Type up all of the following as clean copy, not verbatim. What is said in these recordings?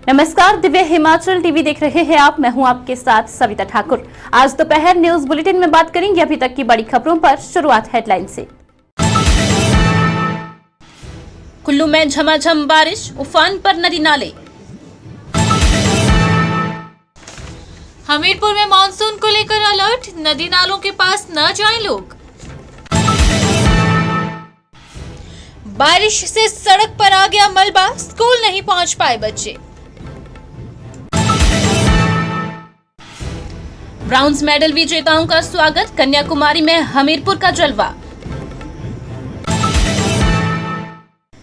नमस्कार, दिव्य हिमाचल टीवी देख रहे हैं आप। मैं हूं आपके साथ सविता ठाकुर। आज दोपहर न्यूज बुलेटिन में बात करेंगे अभी तक की बड़ी खबरों पर। शुरुआत हेडलाइन से। कुल्लू में झमाझम बारिश, उफान पर नदी नाले। हमीरपुर में मानसून को लेकर अलर्ट, नदी नालों के पास न जाएं लोग। बारिश से सड़क पर आ गया मलबा, स्कूल नहीं पहुंच पाए बच्चे। ब्राउन्स मेडल विजेताओं का स्वागत, कन्याकुमारी में हमीरपुर का जलवा।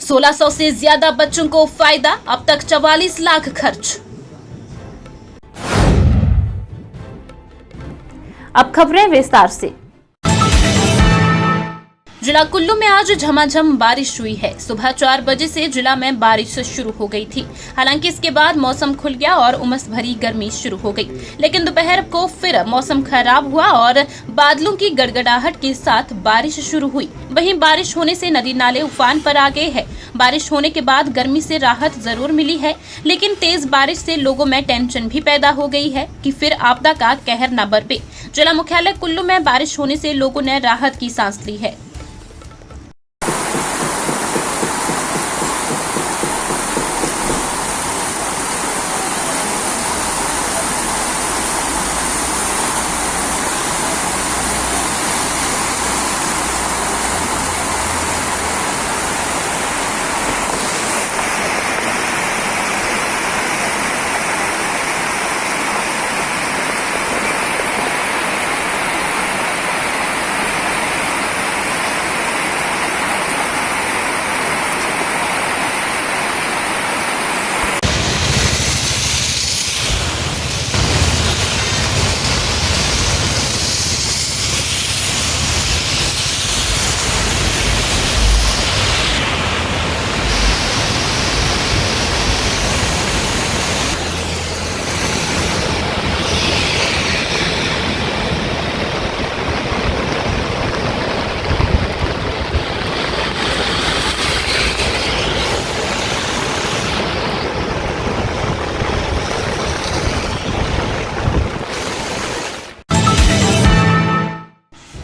1600 से ज्यादा बच्चों को फायदा, अब तक 44 लाख खर्च। अब खबरें विस्तार से। जिला कुल्लू में आज झमाझम बारिश हुई है। सुबह 4 बजे से जिला में बारिश शुरू हो गई थी। हालांकि इसके बाद मौसम खुल गया और उमस भरी गर्मी शुरू हो गई, लेकिन दोपहर को फिर मौसम खराब हुआ और बादलों की गड़गड़ाहट के साथ बारिश शुरू हुई। वहीं बारिश होने से नदी नाले उफान पर आ गए हैं। बारिश होने के बाद गर्मी से राहत जरूर मिली है, लेकिन तेज बारिश से लोगों में टेंशन भी पैदा हो गई है कि फिर आपदा का कहर न बरपे। जिला मुख्यालय कुल्लू में बारिश होने से लोगों ने राहत की सांस ली है।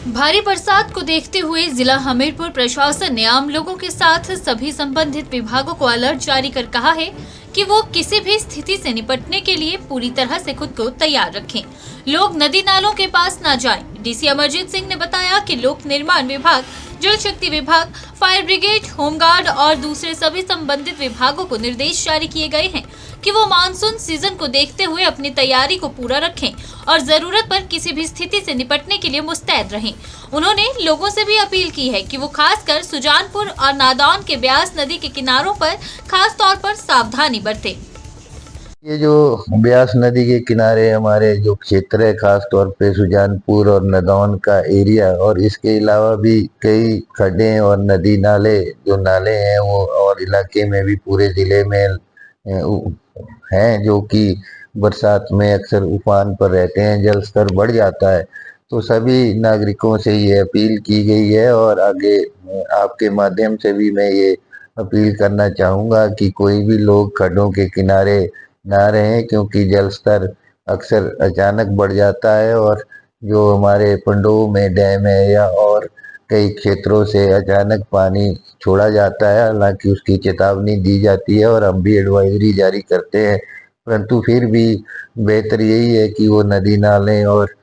भारी बरसात को देखते हुए जिला हमीरपुर प्रशासन ने आम लोगों के साथ सभी संबंधित विभागों को अलर्ट जारी कर कहा है कि वो किसी भी स्थिति से निपटने के लिए पूरी तरह से खुद को तैयार रखें। लोग नदी नालों के पास न जाएं। डीसी अमरजीत सिंह ने बताया कि लोक निर्माण विभाग, जल शक्ति विभाग, फायर ब्रिगेड, होमगार्ड और दूसरे सभी संबंधित विभागों को निर्देश जारी किए गए हैं कि वो मानसून सीजन को देखते हुए अपनी तैयारी को पूरा रखें और जरूरत पर किसी भी स्थिति से निपटने के लिए मुस्तैद रहें। उन्होंने लोगों से भी अपील की है कि वो खासकर सुजानपुर और नादौन के ब्यास नदी के किनारों पर खास तौर पर सावधानी बरतें। ये जो ब्यास नदी के किनारे हमारे जो क्षेत्र है, खास तौर पे सुजानपुर और नदौन का एरिया, और इसके अलावा भी कई खड्डे और नदी नाले जो नाले हैं वो और इलाके में भी पूरे जिले में हैं, जो कि बरसात में अक्सर उफान पर रहते हैं, जल स्तर बढ़ जाता है। तो सभी नागरिकों से ये अपील की गई है और आगे आपके माध्यम से भी मैं ये अपील करना चाहूँगा कि कोई भी लोग खड्डों के किनारे ना रहें, क्योंकि जल स्तर अक्सर अचानक बढ़ जाता है और जो हमारे पंडोह में डैम है या और कई क्षेत्रों से अचानक पानी छोड़ा जाता है। हालांकि उसकी चेतावनी दी जाती है और हम भी एडवाइजरी जारी करते हैं, परंतु फिर भी बेहतर यही है कि वो नदी नाले और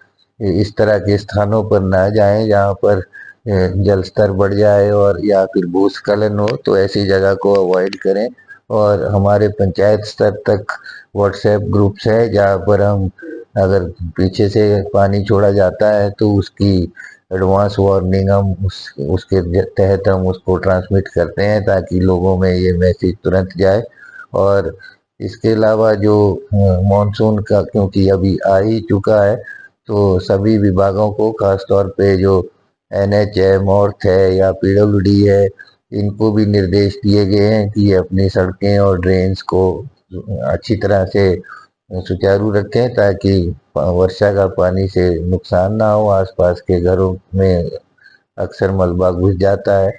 इस तरह के स्थानों पर ना जाएं जहां पर जल स्तर बढ़ जाए और या फिर भूस्खलन हो। तो ऐसी जगह को अवॉइड करें। और हमारे पंचायत स्तर तक व्हाट्सएप ग्रुप्स है जहाँ पर हम अगर पीछे से पानी छोड़ा जाता है तो उसकी एडवांस वार्निंग हम उसके तहत हम उसको ट्रांसमिट करते हैं ताकि लोगों में ये मैसेज तुरंत जाए। और इसके अलावा जो मानसून का क्योंकि अभी आ ही चुका है, तो सभी विभागों को खास तौर पे जो NH है, मॉर्थ है या PWD है, इनको भी निर्देश दिए गए हैं कि ये अपनी सड़कें और ड्रेन्स को अच्छी तरह से सुचारू रखें ताकि वर्षा का पानी से नुकसान ना हो। आसपास के घरों में अक्सर मलबा घुस जाता है।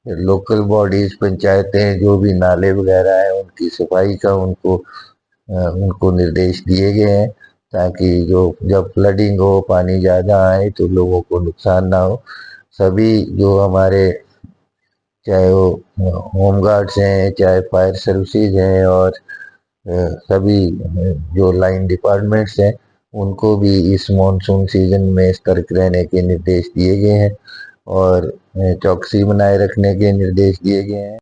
लोकल बॉडीज, पंचायतें जो भी नाले वगैरह हैं उनकी सफाई का उनको उनको निर्देश दिए गए हैं ताकि जो जब फ्लडिंग हो, पानी ज़्यादा आए तो लोगों को नुकसान ना हो। सभी जो हमारे चाहे वो होम गार्ड्स हैं, चाहे फायर सर्विसेज हैं और सभी जो लाइन डिपार्टमेंट्स हैं, उनको भी इस मॉनसून सीजन में सतर्क रहने के निर्देश दिए गए हैं और चौकसी बनाए रखने के निर्देश दिए गए हैं।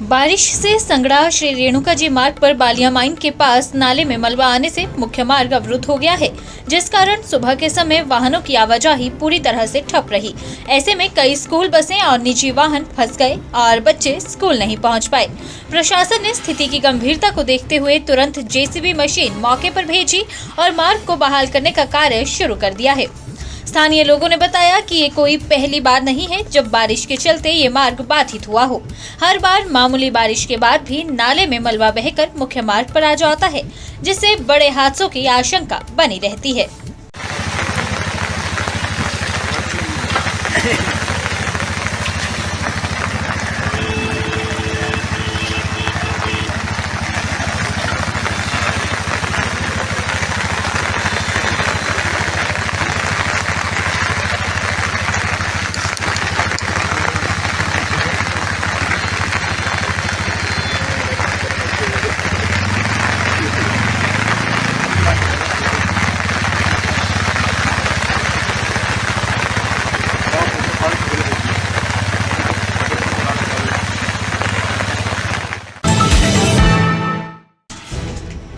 बारिश से संगड़ा श्री रेणुका जी मार्ग पर बालिया माइन के पास नाले में मलबा आने से मुख्य मार्ग अवरुद्ध हो गया है, जिस कारण सुबह के समय वाहनों की आवाजाही पूरी तरह से ठप रही। ऐसे में कई स्कूल बसें और निजी वाहन फंस गए और बच्चे स्कूल नहीं पहुंच पाए। प्रशासन ने स्थिति की गंभीरता को देखते हुए तुरंत जेसीबी मशीन मौके पर भेजी और मार्ग को बहाल करने का कार्य शुरू कर दिया है। स्थानीय लोगों ने बताया कि ये कोई पहली बार नहीं है जब बारिश के चलते ये मार्ग बाधित हुआ हो। हर बार मामूली बारिश के बाद भी नाले में मलबा बहकर मुख्य मार्ग पर आ जाता है, जिससे बड़े हादसों की आशंका बनी रहती है।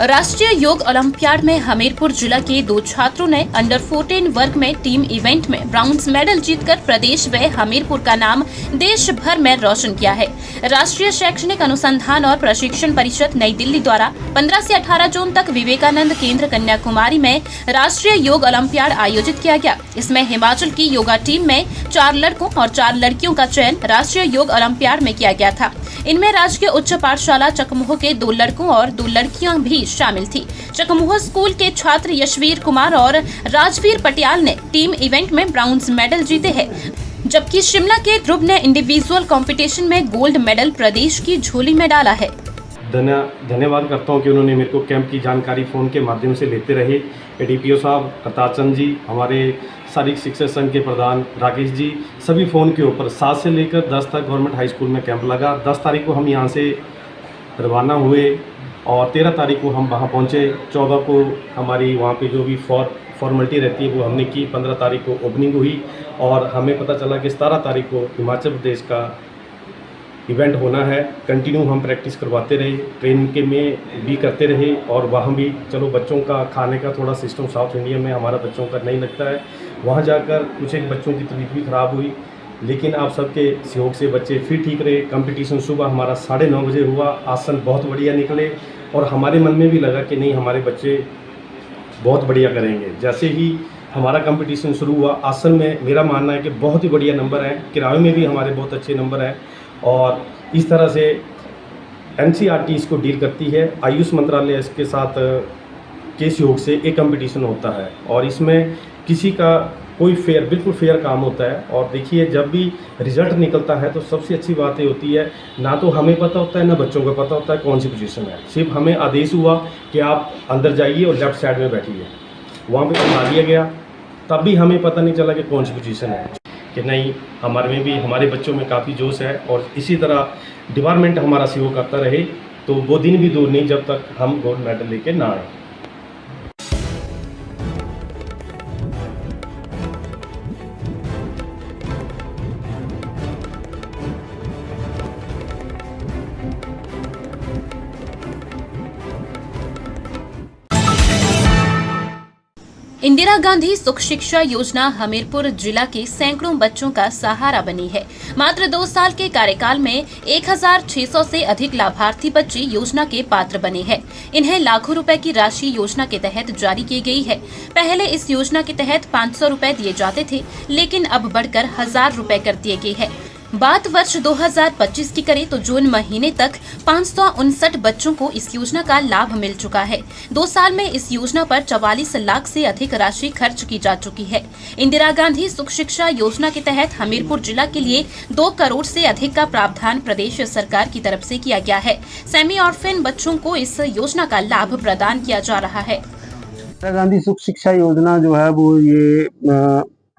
राष्ट्रीय योग ओलंपियाड में हमीरपुर जिला के 2 छात्रों ने अंडर 14 वर्ग में टीम इवेंट में ब्राउन्ज मेडल जीतकर प्रदेश व हमीरपुर का नाम देश भर में रोशन किया है। राष्ट्रीय शैक्षणिक अनुसंधान और प्रशिक्षण परिषद नई दिल्ली द्वारा 15 से 18 जून तक विवेकानंद केंद्र कन्याकुमारी में राष्ट्रीय योग ओलंपियाड आयोजित किया गया। इसमें हिमाचल की योगा टीम में 4 लड़कों और 4 लड़कियों का चयन राष्ट्रीय योग ओलंपियाड में किया गया था। इनमें राजकीय उच्च पाठशाला चकमुह के 2 लड़कों और 2 लड़कियां भी शामिल थी। चकमुह स्कूल के छात्र यशवीर कुमार और राजवीर पटियाल ने टीम इवेंट में ब्राउन्ज मेडल जीते हैं, जबकि शिमला के ध्रुव ने इंडिविजुअल कंपटीशन में गोल्ड मेडल प्रदेश की झोली में डाला है। धन्यवाद करता हूं कि उन्होंने मेरे को कैंप की जानकारी फ़ोन के माध्यम से लेते रहे। एडीपीओ साहब करतार चंद जी, हमारे शारीरिक शिक्षा संघ के प्रधान राकेश जी, सभी फ़ोन के ऊपर 7 से लेकर 10 तक गवर्नमेंट हाई स्कूल में कैंप लगा। 10 तारीख को हम यहाँ से रवाना हुए और 13 तारीख को हम वहाँ पहुँचे। 14 को हमारी वहाँ पे जो भी फॉर्मेलिटी रहती है वो हमने की। 15 तारीख को ओपनिंग हुई और हमें पता चला कि 17 तारीख को हिमाचल प्रदेश का इवेंट होना है। कंटिन्यू हम प्रैक्टिस करवाते रहे, ट्रेन के में भी करते रहे और वहाँ भी चलो बच्चों का खाने का थोड़ा सिस्टम साउथ इंडिया में हमारा बच्चों का नहीं लगता है। वहाँ जाकर कुछ एक बच्चों की तबीयत भी ख़राब हुई, लेकिन आप सबके सहयोग से बच्चे फिर ठीक रहे। कंपटीशन सुबह हमारा 9:30 बजे हुआ। आसन बहुत बढ़िया निकले और हमारे मन में भी लगा कि नहीं, हमारे बच्चे बहुत बढ़िया करेंगे। जैसे ही हमारा कंपटीशन शुरू हुआ, आसन में मेरा मानना है कि बहुत ही बढ़िया नंबर हैं, किराए में भी हमारे बहुत अच्छे नंबर हैं और इस तरह से एनसीईआरटी इसको डील करती है। आयुष मंत्रालय इसके साथ के सहयोग से एक कंपटीशन होता है और इसमें किसी का कोई बिल्कुल फेयर काम होता है। और देखिए, जब भी रिजल्ट निकलता है तो सबसे अच्छी बात ये होती है, ना तो हमें पता होता है ना बच्चों को पता होता है कौन सी पोजीशन है। सिर्फ हमें आदेश हुआ कि आप अंदर जाइए और लेफ्ट साइड में बैठिए, वहाँ पे बता दिया गया। तब भी हमें पता नहीं चला कि कौन सी पोजीशन है, कि नहीं हमारे में भी हमारे बच्चों में काफ़ी जोश है और इसी तरह डिपार्टमेंट हमारा सहयोग करता रहे तो वो दिन भी दूर नहीं जब तक हम गोल्ड मेडल लेके ना आए। इंदिरा गांधी सुख शिक्षा योजना हमीरपुर जिला के सैकड़ों बच्चों का सहारा बनी है। मात्र 2 साल के कार्यकाल में 1600 से अधिक लाभार्थी बच्चे योजना के पात्र बने हैं। इन्हें लाखों रुपए की राशि योजना के तहत जारी की गई है। पहले इस योजना के तहत 500 रुपए दिए जाते थे, लेकिन अब बढ़कर 1000 रुपए कर दिए गए हैं। बात वर्ष 2025 की करें तो जून महीने तक 559 बच्चों को इस योजना का लाभ मिल चुका है। 2 साल में इस योजना पर 44 लाख से अधिक राशि खर्च की जा चुकी है। इंदिरा गांधी सुख शिक्षा योजना के तहत हमीरपुर जिला के लिए 2 करोड़ से अधिक का प्रावधान प्रदेश सरकार की तरफ से किया गया है। सेमी ऑर्फेन बच्चों को इस योजना का लाभ प्रदान किया जा रहा है। इंदिरा गांधी सुख शिक्षा योजना जो है वो ये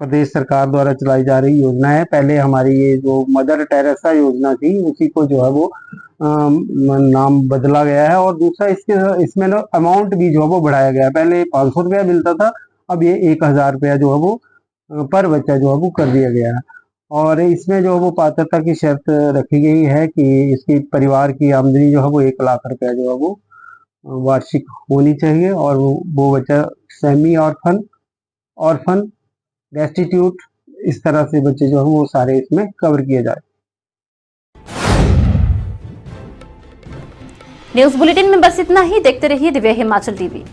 प्रदेश सरकार द्वारा चलाई जा रही योजना है। पहले हमारी ये जो मदर टेरेसा योजना थी उसी को जो है वो नाम बदला गया है, और दूसरा इसमें अमाउंट भी जो है वो बढ़ाया गया है। पहले 500 रुपया मिलता था, अब ये 1000 रुपया जो है वो पर बच्चा जो है वो कर दिया गया है। और इसमें जो है वो पात्रता की शर्त रखी गई है कि इसकी परिवार की आमदनी जो है वो 1 लाख रुपया जो है वो वार्षिक होनी चाहिए, और वो बच्चा सेमी ऑर्फन डेस्टिट्यूट इस तरह से बच्चे जो है वो सारे इसमें कवर किए जाए। न्यूज बुलेटिन में बस इतना ही। देखते रहिए दिव्य हिमाचल टीवी।